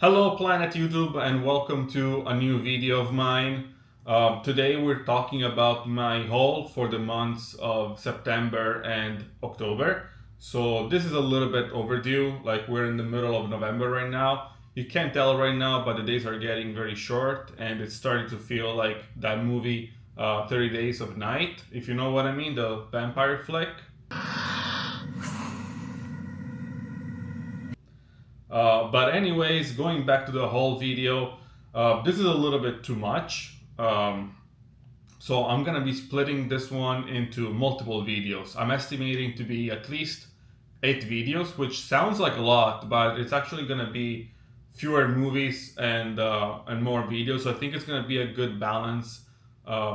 Hello Planet YouTube and welcome to a new video of mine. Today we're talking about my haul for the months of September and October. So this is a little bit overdue, like we're in the middle of November right now. You can't tell right now, but the days are getting very short and it's starting to feel like that movie 30 Days of Night, if you know what I mean, the vampire flick. But anyways, going back to the whole video, this is a little bit too much. So I'm gonna be splitting this one into multiple videos. I'm estimating to be at least 8 videos, which sounds like a lot, but it's actually gonna be fewer movies and more videos. So I think it's gonna be a good balance.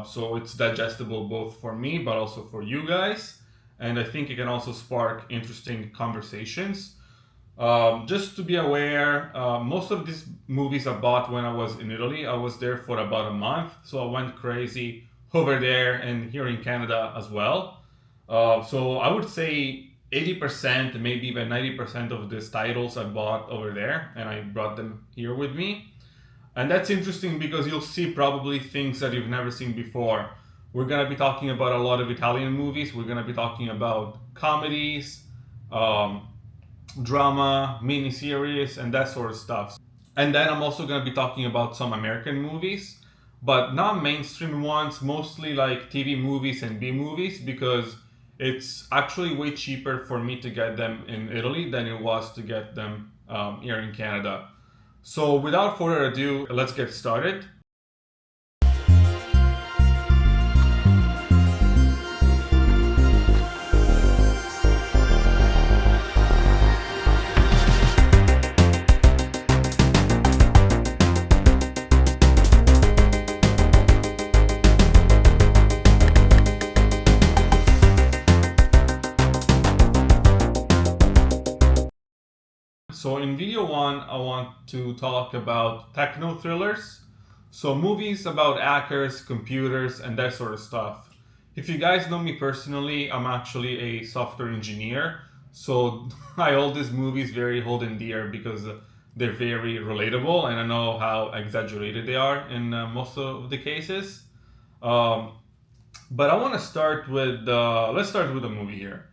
So it's digestible both for me, but also for you guys. And I think it can also spark interesting conversations. Just to be aware, most of these movies I bought when I was in Italy. I was there for about a month, so I went crazy over there and here in Canada as well. So I would say 80%, maybe even 90% of these titles I bought over there and I brought them here with me. And that's interesting because you'll see probably things that you've never seen before. We're gonna be talking about a lot of Italian movies. We're gonna be talking about comedies, drama, miniseries, and that sort of stuff. And then I'm also going to be talking about some American movies, but not mainstream ones, mostly like TV movies and B movies, because it's actually way cheaper for me to get them in Italy than it was to get them here in Canada. So without further ado, let's get started. So in video one, I want to talk about Technothrillers. So movies about hackers, computers, and that sort of stuff. If you guys know me personally, I'm actually a software engineer. So I hold these movies very hold and dear because they're very relatable and I know how exaggerated they are in most of the cases. But I want to start with, let's start with a movie here.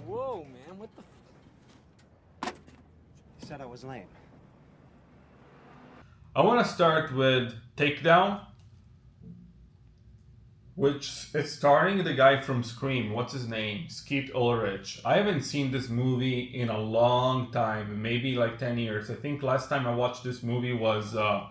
Whoa, man, what the You said I was lame. I want to start with Takedown, which is starring the guy from Scream. What's his name? Skeet Ulrich. I haven't seen this movie in a long time, maybe like 10 years. I think last time I watched this movie was, I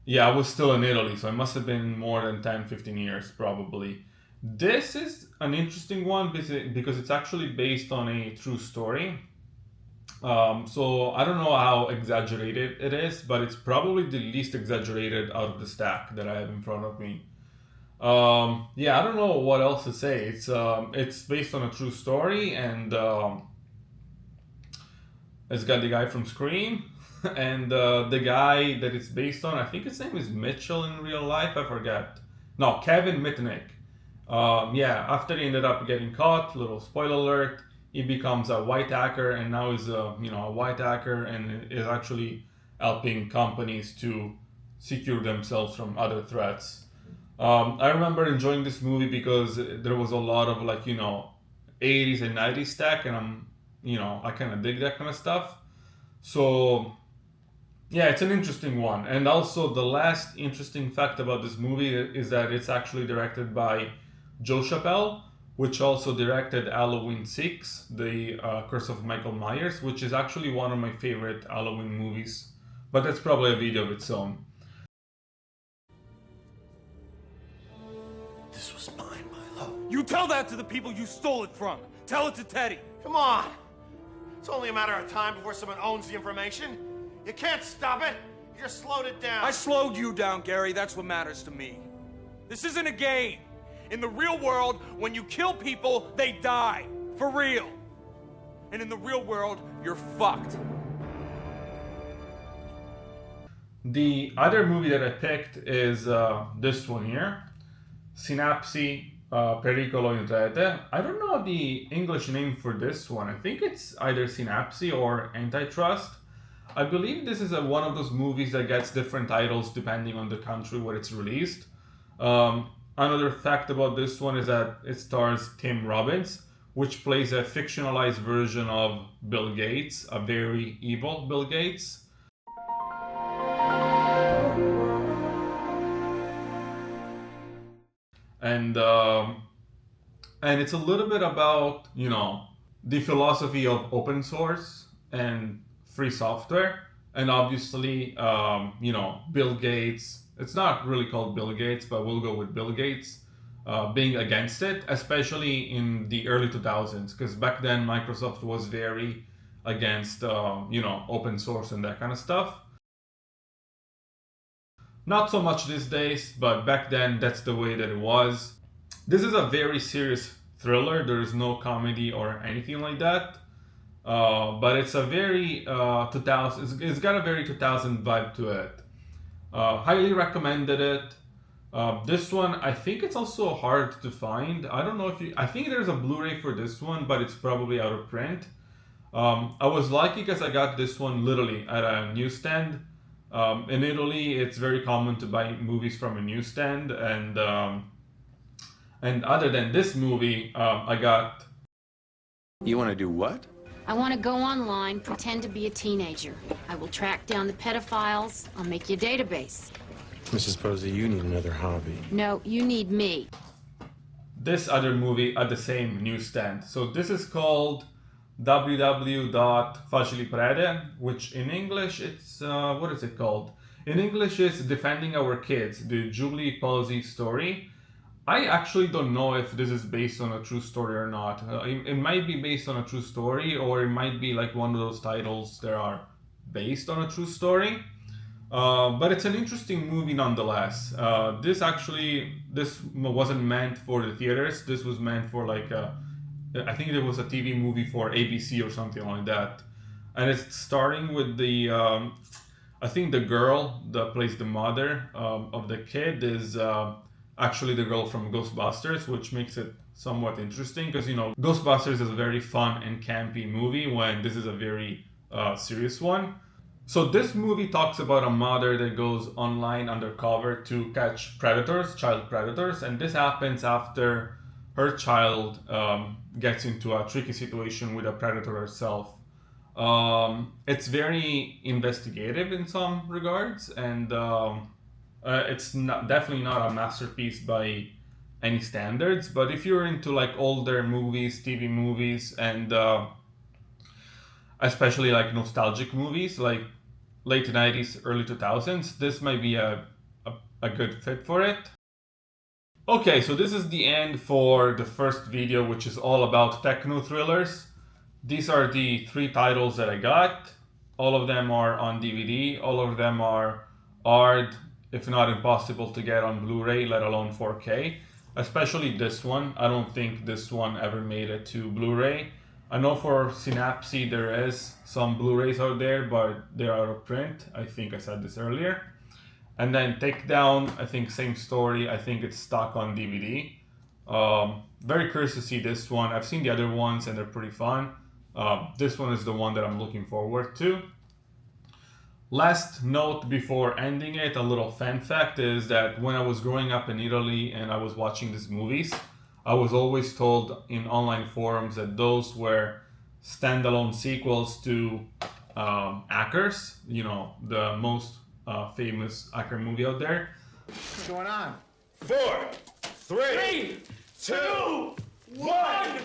was still in Italy, so it must have been more than 10, 15 years probably. This is an interesting one because it's actually based on a true story. So I don't know how exaggerated it is, but it's probably the least exaggerated out of the stack that I have in front of me. I don't know what else to say. It's based on a true story, and it's got the guy from Scream, and the guy that it's based on. I think his name is Mitchell in real life. I forget. No, Kevin Mitnick. After he ended up getting caught, little spoiler alert, he becomes a white hacker, and now he's a white hacker and is actually helping companies to secure themselves from other threats. I remember enjoying this movie because there was a lot of 80s and 90s stack, and I kind of dig that kind of stuff. So yeah, it's an interesting one. And also the last interesting fact about this movie is that it's actually directed by Joe Chappelle, which also directed Halloween 6, The Curse of Michael Myers, which is actually one of my favorite Halloween movies. But that's probably a video of its own. This was mine, Milo. You tell that to the people you stole it from. Tell it to Teddy. Come on! It's only a matter of time before someone owns the information. You can't stop it. You just slowed it down. I slowed you down, Gary. That's what matters to me. This isn't a game. In the real world, when you kill people, they die. For real. And in the real world, you're fucked. The other movie that I picked is this one here, Sinapsi Pericolo in Rete. I don't know the English name for this one. I think it's either Sinapsi or Antitrust. I believe this is one of those movies that gets different titles depending on the country where it's released. Another fact about this one is that it stars Tim Robbins, which plays a fictionalized version of Bill Gates, a very evil Bill Gates. And it's a little bit about, you know, the philosophy of open source and free software. And obviously, you know, Bill Gates, it's not really called Bill Gates, but we'll go with Bill Gates, being against it, especially in the early 2000s, because back then Microsoft was very against, you know, open source and that kind of stuff. Not so much these days, but back then that's the way that it was. This is a very serious thriller. There is no comedy or anything like that. But it's a very 2000. It's got a very 2000 vibe to it. Highly recommended it. This one, I think it's also hard to find. I don't know if you. I think there's a Blu-ray for this one, but it's probably out of print. I was lucky because I got this one literally at a newsstand. In Italy, it's very common to buy movies from a newsstand, and other than this movie, I got. You want to do what? I want to go online, pretend to be a teenager. I will track down the pedophiles. I'll make you a database. Mrs. Posey, you need another hobby. No, you need me. This other movie at the same newsstand. So this is called www.Facili which in English it's what is it called? In English it's Defending Our Kids, the Julie Posey story. I actually don't know if this is based on a true story or not. It might be based on a true story, or it might be like one of those titles that are based on a true story. But it's an interesting movie nonetheless. This wasn't meant for the theaters. This was meant for like I think it was a TV movie for ABC or something like that. And it's starting with the, I think the girl that plays the mother of the kid is actually the girl from Ghostbusters, which makes it somewhat interesting because, you know, Ghostbusters is a very fun and campy movie when this is a very serious one. So this movie talks about a mother that goes online undercover to catch predators, child predators, and this happens after her child gets into a tricky situation with a predator herself. It's very investigative in some regards, and it's definitely not a masterpiece by any standards. But if you're into like older movies, TV movies, and especially like nostalgic movies, like late 90s, early 2000s, this might be a good fit for it. Okay, so this is the end for the first video, which is all about Technothrillers. These are the 3 titles that I got. All of them are on DVD. All of them are hard, if not impossible, to get on Blu-ray, let alone 4K. Especially this one. I don't think this one ever made it to Blu-ray. I know for Synapse there is some Blu-rays out there, but they're out of print. I think I said this earlier. And then Takedown, I think same story. I think it's stuck on DVD. Very curious to see this one. I've seen the other ones and they're pretty fun. This one is the one that I'm looking forward to. Last note before ending it, a little fan fact is that when I was growing up in Italy and I was watching these movies, I was always told in online forums that those were standalone sequels to Hackers, you know, the most famous hacker movie out there. What's going on? 4, 3, 2, 1.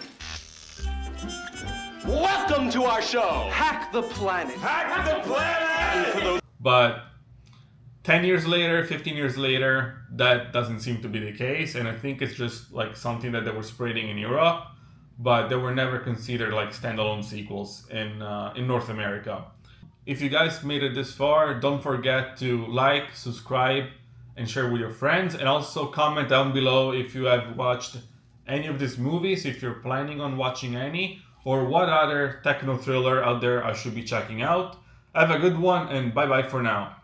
Welcome to our show. Hack the planet. Hack the planet! But 10 years later, 15 years later, that doesn't seem to be the case. And I think it's just like something that they were spreading in Europe, but they were never considered like standalone sequels in North America. If you guys made it this far, don't forget to like, subscribe, and share with your friends. And also comment down below if you have watched any of these movies, if you're planning on watching any, or what other techno thriller out there I should be checking out. Have a good one, and bye-bye for now.